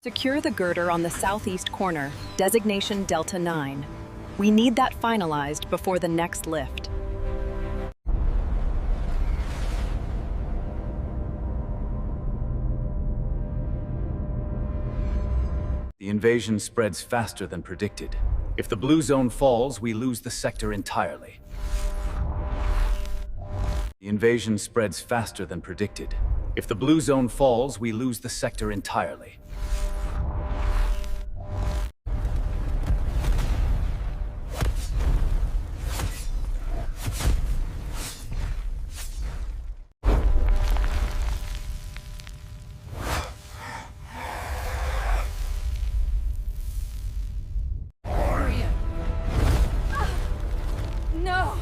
Secure the girder on the southeast corner, designation Delta 9. We need that finalized before the next lift. The invasion spreads faster than predicted. If the blue zone falls, we lose the sector entirely. The invasion spreads faster than predicted. If the blue zone falls, we lose the sector entirely. No!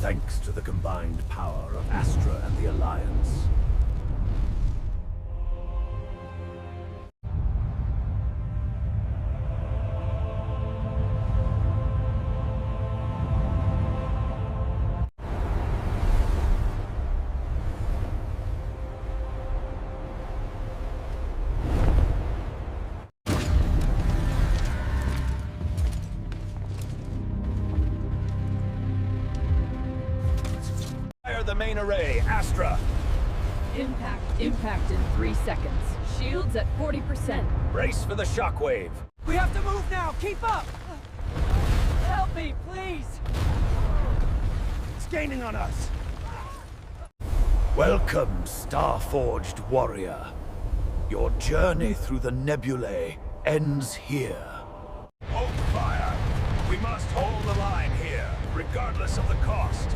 Thanks to the combined power of Astra and the Alliance. The main array, Astra. Impact in 3 seconds. Shields at 40%. Brace for the shockwave. We have to move now! Keep up! Help me, please! It's gaining on us. Welcome, Star-forged warrior. Your journey through the nebulae ends here. Hold fire. We must hold the line here, regardless of the cost.